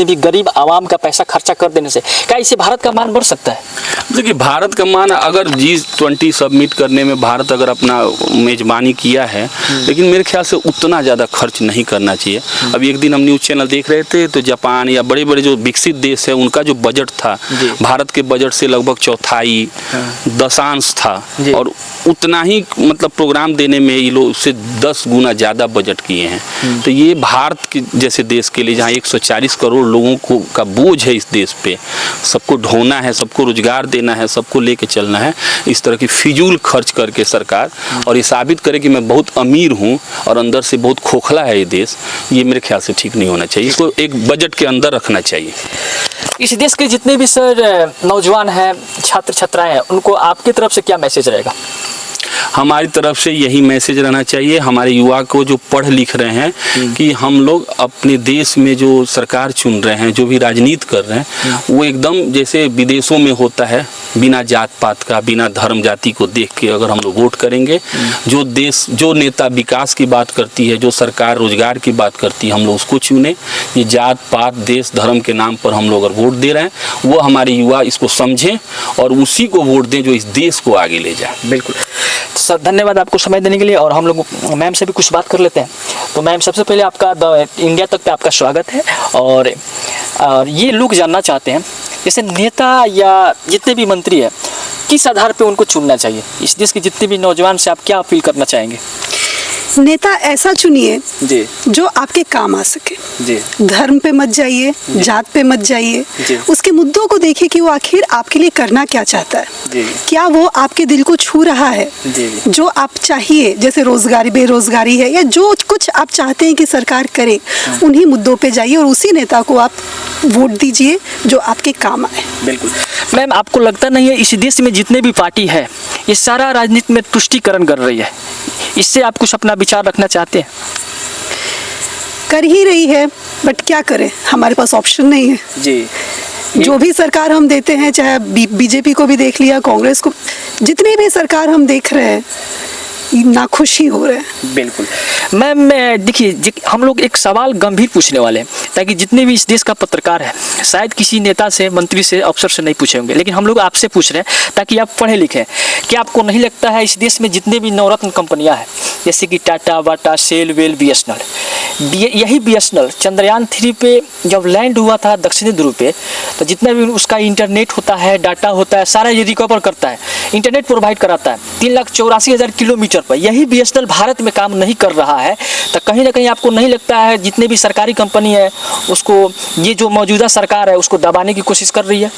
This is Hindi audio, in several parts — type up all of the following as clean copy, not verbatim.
भी गरीब आवाम का पैसा खर्चा कर देने से क्या इससे भारत का मान बढ़ सकता है? देखिए, भारत का मान अगर G20 सबमिट करने में भारत अगर अपना मेजबानी किया है, लेकिन मेरे ख्याल से उतना ज़्यादा खर्च नहीं करना चाहिए। अभी एक दिन हम न्यूज़ चैनल देख रहे थे तो जापान या बड़े बड़े जो विकसित देश है उनका जो बजट था भारत के बजट से लगभग चौथाई दशांश था, और उतना ही मतलब प्रोग्राम देने में ये लोग उससे 10 गुना ज़्यादा बजट किए हैं। तो ये भारत के जैसे देश के लिए जहाँ 140 करोड़ लोगों को का बोझ है इस देश पे, सबको ढोना है, सबको रोजगार देना है, सबको लेके चलना है, इस तरह की फिजूल खर्च करके सरकार और ये साबित करे कि मैं बहुत अमीर हूँ और अंदर से बहुत खोखला है ये देश, ये मेरे ख्याल से ठीक नहीं होना चाहिए। इसको एक बजट के अंदर रखना चाहिए। इस देश के जितने भी सर नौजवान हैं, छात्र छात्राएं हैं, उनको आपकी तरफ से क्या मैसेज रहेगा? हमारी तरफ से यही मैसेज रहना चाहिए हमारे युवा को जो पढ़ लिख रहे हैं कि हम लोग अपने देश में जो सरकार चुन रहे हैं, जो भी राजनीति कर रहे हैं, वो एकदम जैसे विदेशों में होता है, बिना जात पात का, बिना धर्म जाति को देख के अगर हम लोग वोट करेंगे, जो नेता विकास की बात करती है, जो सरकार रोजगार की बात करती है, हम लोग उसको चुने। ये जात पात देश धर्म के नाम पर हम लोग अगर वोट दे रहे हैं, वो हमारे युवा इसको समझें और उसी को वोट दें जो इस देश को आगे ले जाए। बिल्कुल सर, धन्यवाद आपको समय देने के लिए। और हम लोग मैम से भी कुछ बात कर लेते हैं। तो मैम, सबसे पहले आपका इंडिया तक पे आपका स्वागत है। और ये लोग जानना चाहते हैं, जैसे नेता या जितने भी मंत्री हैं, किस आधार पे उनको चुनना चाहिए? इस देश के जितने भी नौजवान से आप क्या अपील करना चाहेंगे? नेता ऐसा चुनिए जी, जो आपके काम आ सके। जी, धर्म पे मत जाइए, जात पे मत जाइए, उसके मुद्दों को देखिए कि वो आखिर आपके लिए करना क्या चाहता है। जी, क्या वो आपके दिल को छू रहा है? जी, जो आप चाहिए, जैसे रोजगारी बेरोजगारी है या जो कुछ आप चाहते हैं कि सरकार करे, उन्हीं मुद्दों पे जाइए और उसी नेता को आप वोट दीजिए जो आपके काम आए। बिल्कुल। मैम, आपको लगता नहीं है इस देश में जितने भी पार्टी है ये सारा राजनीति में तुष्टीकरण कर रही है? इससे आप कुछ अपना विचार रखना चाहते हैं? कर ही रही है, बट क्या करें, हमारे पास ऑप्शन नहीं है। जी, जो भी सरकार हम देते हैं, चाहे बीजेपी को भी देख लिया, कांग्रेस को, जितनी भी सरकार हम देख रहे हैं, नाखुशी हो रहे हैं। बिल्कुल। मैम, देखिए, हम लोग एक सवाल गंभीर पूछने वाले हैं ताकि जितने भी इस देश का पत्रकार है, शायद किसी नेता से, मंत्री से, अफसर से नहीं पूछे होंगे, लेकिन हम लोग आपसे पूछ रहे हैं ताकि आप पढ़े लिखें। क्या आपको नहीं लगता है इस देश में जितने भी नवरत्न कंपनियां हैं, जैसे कि टाटा, बाटा, सेल, वेल, BSNL, यही BSNL चंद्रयान 3 पे जब लैंड हुआ था दक्षिणी ध्रुव पे, तो जितना भी उसका इंटरनेट होता है, डाटा होता है, सारा ये रिकवर करता है, इंटरनेट प्रोवाइड कराता है 3,84,000 किलोमीटर पर। यही BSNL भारत में काम नहीं कर रहा है, तो कहीं ना कहीं आपको नहीं लगता है जितने भी सरकारी कंपनी है उसको ये जो मौजूदा सरकार है उसको दबाने की कोशिश कर रही है?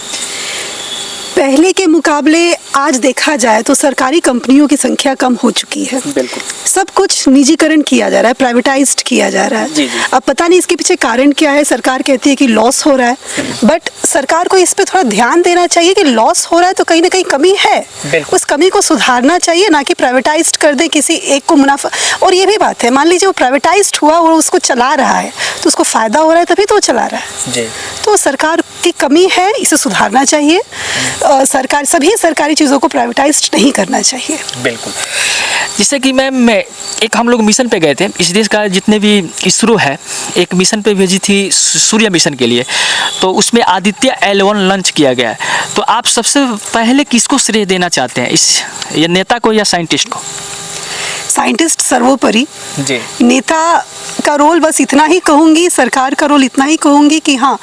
पहले के मुकाबले आज देखा जाए तो सरकारी कंपनियों की संख्या कम हो चुकी है। बिल्कुल। सब कुछ निजीकरण किया जा रहा है, प्राइवेटाइज्ड किया जा रहा है। जी, जी। अब पता नहीं इसके पीछे कारण क्या है। सरकार कहती है कि लॉस हो रहा है, बट सरकार को इस पे थोड़ा ध्यान देना चाहिए कि लॉस हो रहा है तो कहीं ना कहीं कमी है, उस कमी को सुधारना चाहिए, ना कि प्राइवेटाइज्ड कर दे किसी एक को मुनाफा। और ये भी बात है, मान लीजिए वो प्राइवेटाइज्ड हुआ और उसको चला रहा है तो उसको फायदा हो रहा है तभी तो वो चला रहा है। जी। तो सरकार की कमी है, इसे सुधारना चाहिए। सरकार सभी सरकारी चीज़ों को प्राइवेटाइज्ड नहीं करना चाहिए। बिल्कुल। जैसे कि मैम, एक हम लोग मिशन पे गए थे, इस देश का जितने भी इसरो है एक मिशन पे भेजी थी सूर्य मिशन के लिए, तो उसमें आदित्य L1 लॉन्च किया गया है। तो आप सबसे पहले किसको श्रेय देना चाहते हैं, इस ये नेता को या साइंटिस्ट को? साइंटिस्ट सर्वोपरि। जी। नेता का रोल बस इतना ही कहूँगी, सरकार का रोल इतना ही कहूँगी कि हाँ,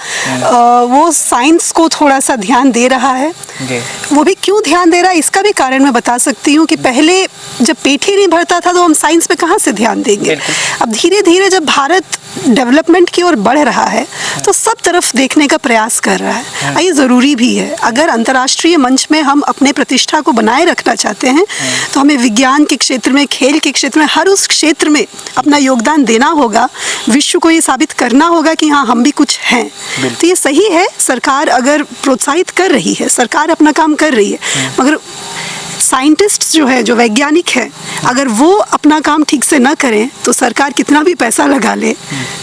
वो साइंस को थोड़ा सा ध्यान दे रहा है। जी। वो भी क्यों ध्यान दे रहा है इसका भी कारण मैं बता सकती हूँ कि पहले जब पेट ही नहीं भरता था तो हम साइंस पे कहाँ से ध्यान देंगे। अब धीरे धीरे जब भारत डेवलपमेंट की ओर बढ़ रहा है तो सब तरफ देखने का प्रयास कर रहा है। ये ज़रूरी भी है। अगर अंतर्राष्ट्रीय मंच में हम अपने प्रतिष्ठा को बनाए रखना चाहते हैं तो हमें विज्ञान के क्षेत्र में, खेल के क्षेत्र में, हर उस क्षेत्र में अपना योगदान देना होगा। विश्व को ये साबित करना होगा कि हाँ, हम भी कुछ हैं। तो ये सही है, सरकार अगर प्रोत्साहित कर रही है, सरकार अपना काम कर रही है, मगर साइंटिस्ट जो है, जो वैज्ञानिक है, अगर वो अपना काम ठीक से ना करें तो सरकार कितना भी पैसा लगा ले,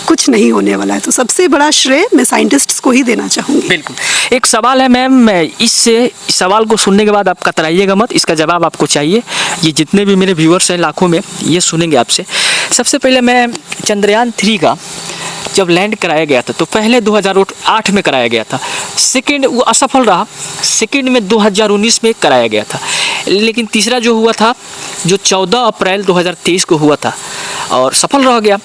कुछ नहीं होने वाला है। तो सबसे बड़ा श्रेय मैं साइंटिस्ट्स को ही देना चाहूँगी। बिल्कुल। एक सवाल है मैम, इस सवाल को सुनने के बाद आप कतराइएगा मत, इसका जवाब आपको चाहिए। ये जितने भी मेरे व्यूअर्स हैं लाखों में, ये सुनेंगे आपसे। सबसे पहले मैं चंद्रयान 3 का जब लैंड कराया गया था तो पहले 2008 में कराया गया था, सेकंड वो असफल रहा, सेकंड में 2019 में कराया गया था, लेकिन तीसरा जो हुआ था जो 14 अप्रैल 2023 को हुआ था और सफल रह गया।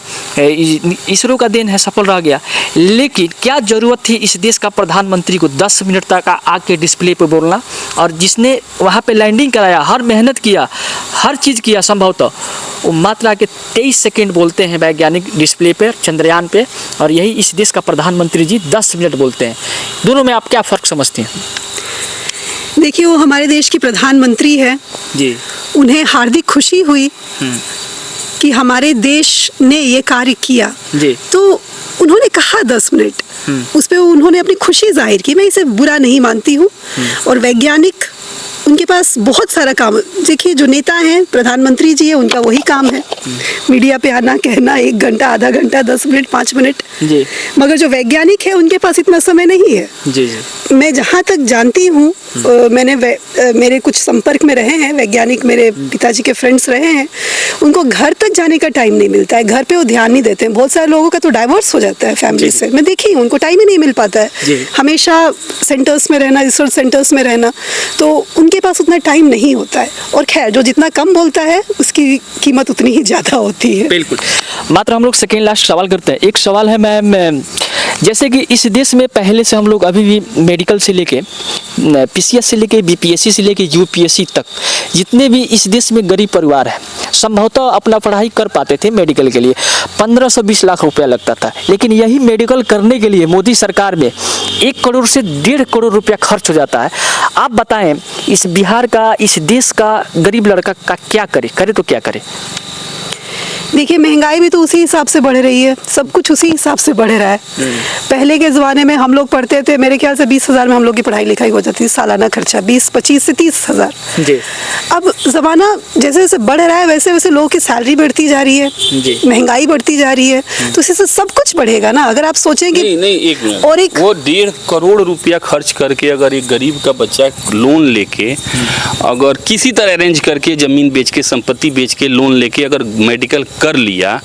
इसरो का देन है, सफल रह गया। लेकिन क्या ज़रूरत थी इस देश का प्रधानमंत्री को 10 मिनट तक आके डिस्प्ले पे बोलना, और जिसने वहाँ पे लैंडिंग कराया, हर मेहनत किया, हर चीज़ किया संभवतः, वो मात्र आके 23 सेकेंड बोलते हैं वैज्ञानिक डिस्प्ले पर, चंद्रयान पे, और यही इस देश का प्रधानमंत्री जी 10 मिनट बोलते हैं। दोनों में आप क्या फ़र्क समझते हैं? देखिए, वो हमारे देश की प्रधानमंत्री है जी, उन्हें हार्दिक खुशी हुई कि हमारे देश ने ये कार्य किया जी, तो उन्होंने कहा 10 मिनट, उस पर उन्होंने अपनी खुशी जाहिर की। मैं इसे बुरा नहीं मानती हूँ। और वैज्ञानिक, उनके पास बहुत सारा काम। देखिए, जो नेता हैं, प्रधानमंत्री जी है, उनका वही काम है मीडिया पे आना, कहना 1 घंटा, आधा घंटा, 10 मिनट, 5 मिनट। जी, मगर जो वैज्ञानिक है उनके पास इतना समय नहीं है। जी, जी, मैं जहाँ तक जानती हूँ, मैंने मेरे कुछ संपर्क में रहे हैं वैज्ञानिक, मेरे पिताजी के फ्रेंड्स रहे हैं, उनको घर तक जाने का टाइम नहीं मिलता है, घर पे वो ध्यान नहीं देते हैं। बहुत सारे लोगों का तो डाइवोर्स हो जाता है फैमिली से, मैं देखी हूँ, उनको टाइम ही नहीं मिल पाता है, हमेशा सेंटर्स में रहना, रिसर्च सेंटर्स में रहना, तो उनके पास उतना टाइम नहीं होता है। और खैर, जो जितना कम बोलता है उसकी कीमत उतनी ही ज़्यादा होती है। बिल्कुल। मात्र हम लोग सेकेंड लास्ट सवाल करते हैं। एक सवाल है मैम, जैसे कि इस देश में पहले से हम लोग अभी भी मेडिकल से लेके पीसीएस से लेके बीपीएससी से लेके यूपीएससी तक जितने भी इस देश में गरीब परिवार है संभवतः अपना पढ़ाई कर पाते थे। मेडिकल के लिए 1520 लाख रुपया लगता था, लेकिन यही मेडिकल करने के लिए मोदी सरकार में 1 करोड़ से 1.5 करोड़ रुपया खर्च हो जाता है। आप बताएं, इस बिहार का, इस देश का गरीब लड़का का क्या करे तो क्या करे? देखिए, महंगाई भी तो उसी हिसाब से बढ़ रही है, सब कुछ उसी हिसाब से बढ़ रहा है। पहले के ज़माने में हम लोग पढ़ते थे, मेरे ख्याल से 20,000 में हम लोग की पढ़ाई लिखाई हो जाती थी, सालाना खर्चा 20-25 से 30,000। जी। अब ज़माना जैसे जैसे बढ़ रहा है वैसे वैसे लोगों की सैलरी बढ़ती जा रही है, महंगाई बढ़ती जा रही है, तो इसी से सब कुछ बढ़ेगा ना। अगर आप सोचेंगे नहीं, एक मिनट, और एक वो 1.5 करोड़ रुपया खर्च करके अगर एक गरीब का बच्चा लोन लेके, अगर किसी तरह अरेंज करके, जमीन बेच के, संपत्ति बेच के, लोन लेके अगर मेडिकल कर लिया,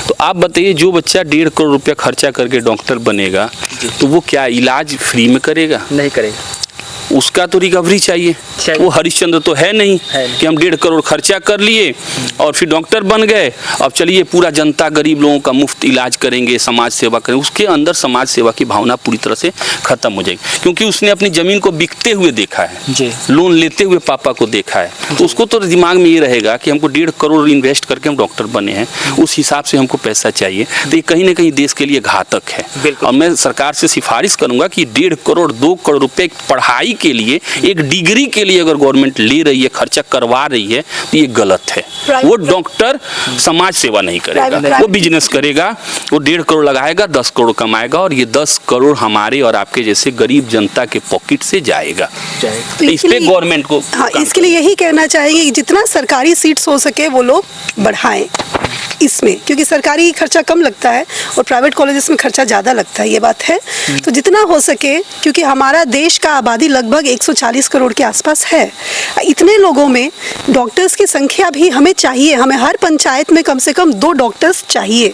तो आप बताइए, जो बच्चा 1.5 करोड़ रुपया खर्चा करके डॉक्टर बनेगा तो वो क्या इलाज फ्री में करेगा? नहीं करेगा। उसका तो रिकवरी चाहिए। वो हरिश्चंद्र तो है नहीं कि हम 1.5 करोड़ खर्चा कर लिए और फिर डॉक्टर बन गए, अब चलिए पूरा जनता, गरीब लोगों का मुफ्त इलाज करेंगे, समाज सेवा करेंगे। उसके अंदर समाज सेवा की भावना पूरी तरह से खत्म हो जाएगी, क्योंकि उसने अपनी जमीन को बिकते हुए देखा है, लोन लेते हुए पापा को देखा है, तो उसको तो दिमाग में ये रहेगा कि हमको 1.5 करोड़ इन्वेस्ट करके हम डॉक्टर बने हैं, उस हिसाब से हमको पैसा चाहिए। तो ये कहीं ना कहीं देश के लिए घातक है। और मैं सरकार से सिफारिश करूंगा कि 1.5 करोड़ 2 करोड़ रुपए पढ़ाई के लिए, एक डिग्री के लिए अगर गवर्नमेंट ले रही है, खर्चा करवा रही है, तो ये गलत है। वो डॉक्टर समाज सेवा नहीं करेगा, वो बिजनेस करेगा, वो 1.5 करोड़ लगाएगा, 10 करोड़ कमाएगा, और ये 10 करोड़ हमारे और आपके जैसे गरीब जनता के पॉकेट से जाएगा। तो इस पे गवर्नमेंट को, हाँ, इसके लिए यही कहना चाहेंगे कि जितना सरकारी सीट्स हो सके वो लोग बढ़ाएं इसमें, क्योंकि सरकारी खर्चा कम लगता है और प्राइवेट कॉलेजेस में खर्चा ज़्यादा लगता है, ये बात है। तो जितना हो सके, क्योंकि हमारा देश का आबादी लगभग 140 करोड़ के आसपास है, इतने लोगों में डॉक्टर्स की संख्या भी हमें चाहिए। हमें हर पंचायत में कम से कम 2 डॉक्टर्स चाहिए।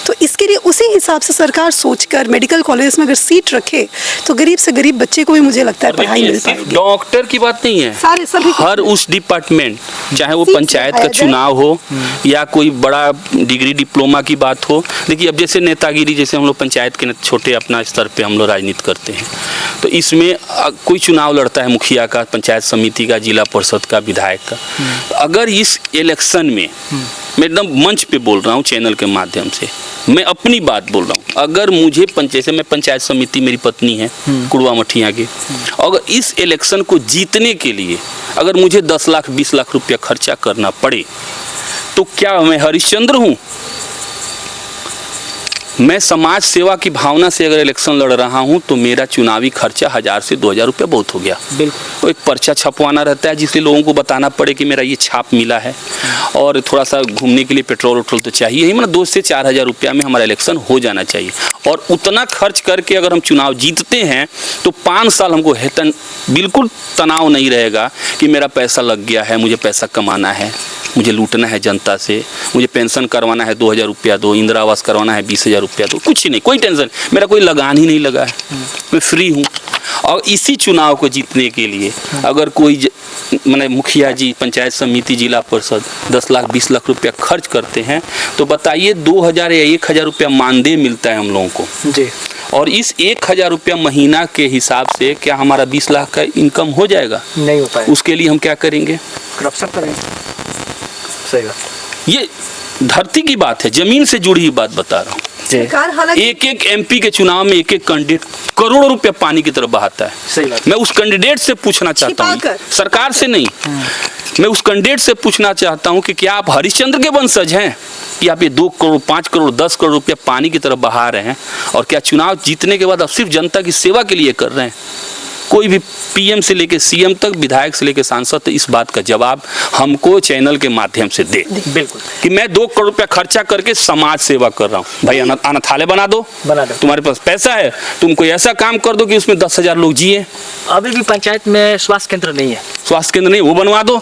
तो इसके लिए उसी हिसाब से सरकार सोचकर मेडिकल कॉलेज में अगर सीट रखे तो गरीब से गरीब बच्चे को भी, मुझे लगता है, पढ़ाई मिल पाएगी। डॉक्टर की बात नहीं है, सारे सभी हर उस डिपार्टमेंट, चाहे वो पंचायत का चुनाव हो या कोई बड़ा डिग्री डिप्लोमा की बात हो। देखिए, अब जैसे नेतागिरी, जैसे हम लोग पंचायत के छोटे अपना स्तर पे हम लोग राजनीति करते हैं, तो इसमें कोई चुनाव लड़ता है, मुखिया का, पंचायत समिति का, जिला परिषद का, विधायक का। अगर इस इलेक्शन में, मैं एकदम मंच पे बोल रहा हूँ, चैनल के माध्यम से मैं अपनी बात बोल रहा हूँ, अगर मुझे जैसे मैं पंचायत समिति, मेरी पत्नी है कुड़वा मठिया की, अगर इस इलेक्शन को जीतने के लिए अगर मुझे 10 लाख 20 लाख रुपया खर्चा करना पड़े, तो क्या मैं हरिश्चंद्र हूँ? मैं समाज सेवा की भावना से अगर इलेक्शन लड़ रहा हूं, तो मेरा चुनावी खर्चा 1000 से 2000 रुपये बहुत हो गया। बिल्कुल। तो एक पर्चा छपवाना रहता है, जिससे लोगों को बताना पड़े कि मेरा ये छाप मिला है, और थोड़ा सा घूमने के लिए पेट्रोल तो चाहिए ही, मतलब 2 से 4000 रुपया में हमारा इलेक्शन हो जाना चाहिए। और उतना खर्च करके अगर हम चुनाव जीतते हैं तो 5 साल हमको बिल्कुल तनाव नहीं रहेगा कि मेरा पैसा लग गया है, मुझे पैसा कमाना है, मुझे लूटना है जनता से, मुझे पेंशन करवाना है 2000 रुपया दो, इंदिरा आवास करवाना है 20,000 रुपया दो, कुछ ही नहीं, कोई टेंशन, मेरा कोई लगान ही नहीं लगा है, मैं फ्री हूँ। और इसी चुनाव को जीतने के लिए अगर कोई माने मुखिया जी, पंचायत समिति, जिला परिषद 10 लाख 20 लाख रुपया खर्च करते हैं, तो बताइए 2000 या 1000 रुपया मानदेय मिलता है हम लोगों को जी। और इस 1000 रुपया महीना के हिसाब से क्या हमारा 20 लाख का इनकम हो जाएगा? नहीं हो पाएगा। उसके लिए हम क्या करेंगे? करप्शन करेंगे। सही बात। ये धरती की बात है, जमीन से जुड़ी हुई बात बता रहा हूँ। सरकार हालांकि एक एक एमपी के चुनाव में एक एक कैंडिडेट करोड़ों रुपया पानी की तरफ बहाता है। सही बात। मैं उस कैंडिडेट से पूछना चाहता हूँ, सरकार से नहीं, मैं उस कैंडिडेट से पूछना चाहता हूँ कि क्या आप हरिश्चंद्र के वंशज हैं कि आप ये 2 करोड़ 5 करोड़ 10 करोड़ रुपया पानी की तरफ बहा रहे हैं, और क्या चुनाव जीतने के बाद आप सिर्फ जनता की सेवा के लिए कर रहे हैं? कोई भी पीएम से लेके सीएम तक, विधायक से लेके सांसद तक इस बात का जवाब हमको चैनल के माध्यम से दे। बिल्कुल कि मैं 2 करोड़ रुपया खर्चा करके समाज सेवा कर रहा हूँ। भाई अनाथालय बना दो, तुम्हारे पास पैसा है, तुम कोई ऐसा काम कर दो कि उसमें 10,000 लोग जिए। अभी भी पंचायत में स्वास्थ्य केंद्र नहीं है, स्वास्थ्य केंद्र नहीं, वो बनवा दो।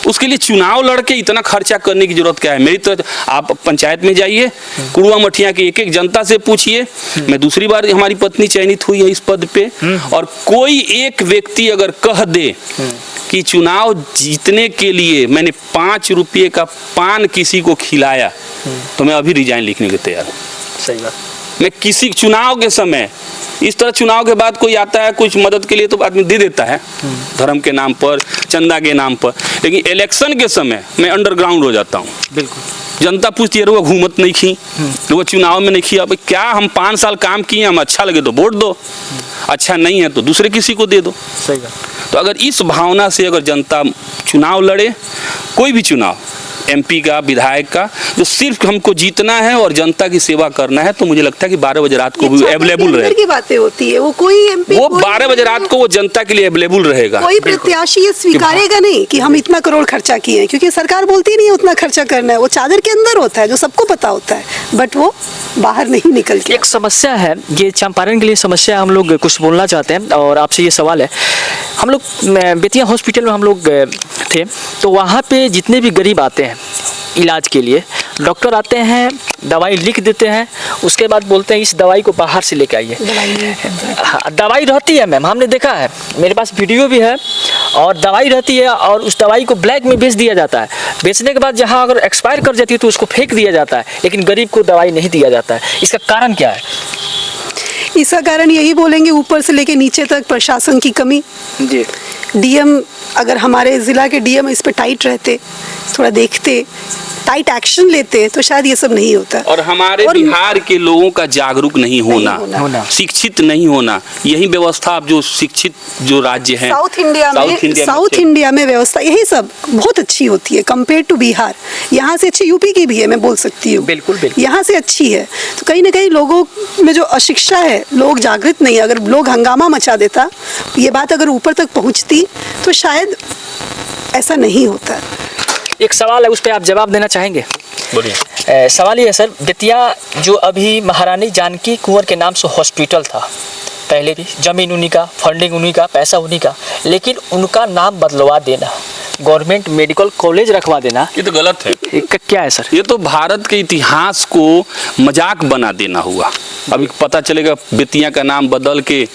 उसके लिए चुनाव लड़के इतना खर्चा करने की जरूरत क्या है? मेरी तो आप पंचायत में जाइए, कुड़वा मठिया की एक एक जनता से पूछिए। मैं दूसरी बार हमारी पत्नी चयनित हुई है इस पद पे, और कोई एक व्यक्ति अगर कह दे कि चुनाव जीतने के लिए मैंने 5 रुपये का पान किसी को खिलाया, तो मैं अभी रिजाइन लिखने के तैयार हूँ। सही बात। मैं किसी चुनाव के समय, इस तरह चुनाव के बाद कोई आता है कुछ मदद के लिए तो आदमी दे देता है, धर्म के नाम पर, चंदा के नाम पर, लेकिन इलेक्शन के समय मैं अंडरग्राउंड हो जाता हूँ। बिल्कुल। जनता पूछती है वो घूमत नहीं खी, वो चुनाव में नहीं खी। अब क्या हम 5 साल काम किए, हम अच्छा लगे तो वोट दो, अच्छा नहीं है तो दूसरे किसी को दे दो। सही बात। तो अगर इस भावना से अगर जनता चुनाव लड़े, कोई भी चुनाव, एमपी का, विधायक का, जो सिर्फ हमको जीतना है और जनता की सेवा करना है, तो मुझे लगता है कि 12 बजे रात को भी अवेलेबल रहेगा। की बातें होती है, वो कोई एमपी, वो 12 बजे रात को वो जनता के लिए अवेलेबल रहेगा। कोई प्रत्याशी ये स्वीकारेगा नहीं कि हम इतना करोड़ खर्चा किए हैं, क्योंकि सरकार बोलती नहीं है उतना खर्चा करना है, वो चादर के अंदर होता है जो सबको पता होता है, बट वो बाहर नहीं निकल के। एक समस्या है, ये चंपारण के लिए समस्या, हम लोग कुछ बोलना चाहते हैं और आपसे ये सवाल है। हम लोग बेतिया हॉस्पिटल में हम लोग थे, तो वहाँ पे जितने भी गरीब आते हैं इलाज के लिए, डॉक्टर आते हैं, दवाई लिख देते हैं, उसके बाद बोलते हैं इस दवाई को बाहर से लेके आइए। दवाई रहती है मैम, हमने देखा है, मेरे पास वीडियो भी है, और दवाई रहती है और उस दवाई को ब्लैक में बेच दिया जाता है। बेचने के बाद जहाँ अगर एक्सपायर कर जाती है तो उसको फेंक दिया जाता है, लेकिन गरीब को दवाई नहीं दिया जाता है। इसका कारण क्या है? इसका कारण यही बोलेंगे, ऊपर से लेके नीचे तक प्रशासन की कमी। जी। डीएम, अगर हमारे ज़िला के डीएम इस पे टाइट रहते, थोड़ा देखते, टाइट एक्शन लेते, तो शायद ये सब नहीं होता। और हमारे बिहार के लोगों का जागरूक नहीं होना, शिक्षित नहीं होना, यही व्यवस्था अब जो शिक्षित जो राज्य है साउथ इंडिया में व्यवस्था यही सब बहुत अच्छी होती है कंपेयर टू बिहार। यहाँ से अच्छी यूपी की भी है, मैं बोल सकती हूँ। बिल्कुल बिल्कुल। यहाँ से अच्छी है, तो कहीं ना कहीं लोगों में जो अशिक्षा है, लोग जागृत नहीं है। अगर लोग हंगामा मचा देता, ये बात अगर ऊपर तक पहुँचती, तो शायद ऐसा नहीं होता। एक सवाल है, उस पर आप जवाब देना चाहेंगे? बोलिए। सवाल ये है सर, बेतिया जो अभी महारानी जानकी कुंवर के नाम से हॉस्पिटल था, पहले भी जमीन उन्हीं का, फंडिंग उन्हीं का, पैसा उन्हीं का, लेकिन उनका नाम बदलवा देना, गवर्नमेंट मेडिकल कॉलेज रखवा देना, ये तो गलत है। क्या है सर? ये तो भारत के इतिहास को मजाक बना देना हुआ। अभी पता चलेगा बेतिया का नाम बदल के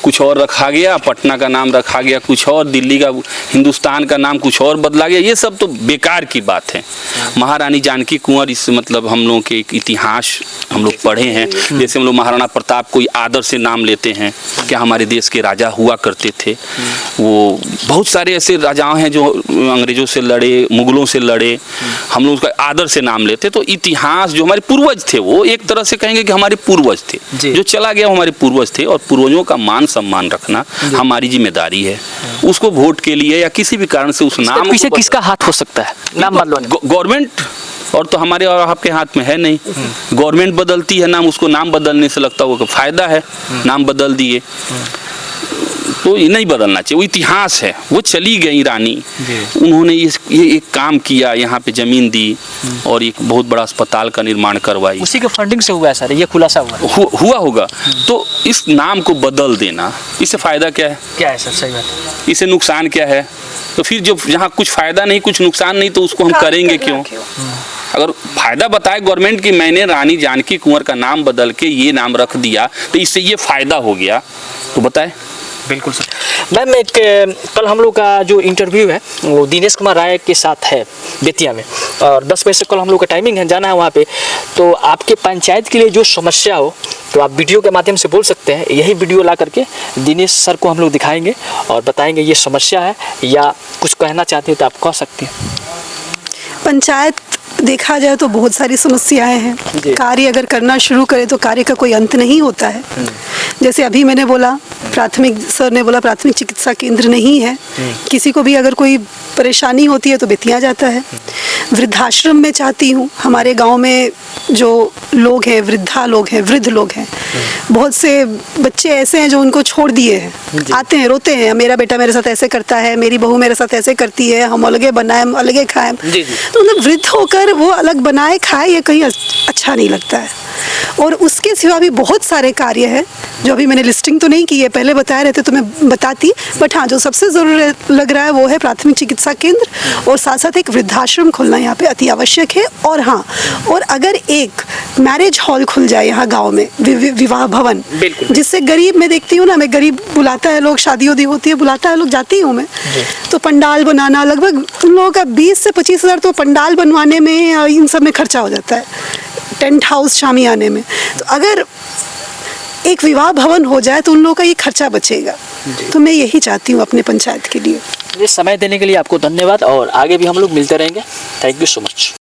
कुछ और रखा गया, पटना का नाम रखा गया कुछ और, दिल्ली का, हिंदुस्तान का नाम कुछ और बदला गया। ये सब तो बेकार की बात है। महारानी जानकी कुंवर, इस मतलब हम लोगों के एक इतिहास हम लोग पढ़े हैं। जैसे हम लोग महाराणा प्रताप को आदर से नाम लेते हैं, क्या हमारे देश के राजा हुआ करते थे। वो बहुत सारे ऐसे राजाओं हैं जो अंग्रेजों से लड़े, मुगलों से लड़े, हम लोग उसका आदर से नाम लेते। तो इतिहास जो हमारे पूर्वज थे, वो एक तरह से कहेंगे कि हमारे पूर्वज थे, जो चला गया हमारे पूर्वज थे, और पूर्वजों का मान सम्मान रखना हमारी जिम्मेदारी है। उसको वोट के लिए या किसी भी कारण से उस नाम पीछे किसका हाथ हो सकता है नाम बदलने? गवर्नमेंट, और तो हमारे और आपके हाथ में है नहीं। गवर्नमेंट बदलती है नाम, उसको नाम बदलने से लगता है वो फायदा है, नाम बदल दिए, तो ये नहीं बदलना चाहिए। वो इतिहास है, वो चली गई रानी, उन्होंने ये एक काम किया, यहाँ पे जमीन दी और एक बहुत बड़ा अस्पताल का निर्माण करवाई, उसी के फंडिंग से हुआ है सर, ये खुलासा हुआ होगा। तो इस नाम को बदल देना, इससे फायदा क्या है? क्या है सर? सही बात। इससे नुकसान क्या है? तो फिर जो जहाँ कुछ फायदा नहीं, कुछ नुकसान नहीं, तो उसको हम करेंगे क्यों? अगर फायदा बताए गवर्नमेंट कि मैंने रानी जानकी कुंवर का नाम बदल के ये नाम रख दिया तो इससे ये फायदा हो गया, तो बताए। बिल्कुल सर। मैम एक कल हम लोग का जो इंटरव्यू है वो दिनेश कुमार राय के साथ है बेतिया में, और 10 बजे से कल हम लोग का टाइमिंग है, जाना है वहाँ पे। तो आपके पंचायत के लिए जो समस्या हो तो आप वीडियो के माध्यम से बोल सकते हैं। यही वीडियो ला करके दिनेश सर को हम लोग दिखाएंगे और बताएंगे ये समस्या है, या कुछ कहना चाहते हैं तो आप कह सकते हैं। पंचायत देखा जाए तो बहुत सारी समस्याएं हैं। कार्य अगर करना शुरू करे तो कार्य का कोई अंत नहीं होता है। जैसे अभी मैंने बोला, प्राथमिक सर ने बोला प्राथमिक चिकित्सा केंद्र नहीं है। किसी को भी अगर कोई परेशानी होती है तो बेतिया जाता है। वृद्धाश्रम में चाहती हूँ, हमारे गांव में जो लोग हैं, वृद्धा लोग हैं, वृद्ध लोग हैं, बहुत से बच्चे ऐसे हैं जो उनको छोड़ दिए हैं, आते हैं रोते हैं, मेरा बेटा मेरे साथ ऐसे करता है, मेरी बहू मेरे साथ ऐसे करती है, हम अलगे बनाए हम अलगे खाएं। तो मतलब वृद्ध होकर वो अलग बनाए खाए, ये कहीं अच्छा नहीं लगता है। और उसके सिवा भी बहुत सारे कार्य हैं जो अभी मैंने लिस्टिंग तो नहीं की है, पहले बताए रहते तो मैं बताती, बट हाँ जो सबसे ज़रूरी लग रहा है वो है प्राथमिक चिकित्सा केंद्र, और साथ साथ एक वृद्धाश्रम खुलना यहाँ पे अति आवश्यक है। और हाँ, और अगर एक मैरिज हॉल खुल जाए यहाँ गांव में, विवाह भवन, जिससे गरीब, मैं देखती हूँ ना, मैं गरीब बुलाता है लोग, शादी उदी होती है बुलाता है लोग, जाती हूँ मैं, तो पंडाल बनाना लगभग उन लोगों का 20 से 25 हज़ार तो पंडाल बनवाने में इन सब में खर्चा हो जाता है, टेंट हाउस शामियाने में। तो अगर एक विवाह भवन हो जाए तो उन लोगों का ये खर्चा बचेगा। तो मैं यही चाहती हूँ अपने पंचायत के लिए। ये समय देने के लिए आपको धन्यवाद, और आगे भी हम लोग मिलते रहेंगे। Thank you so much.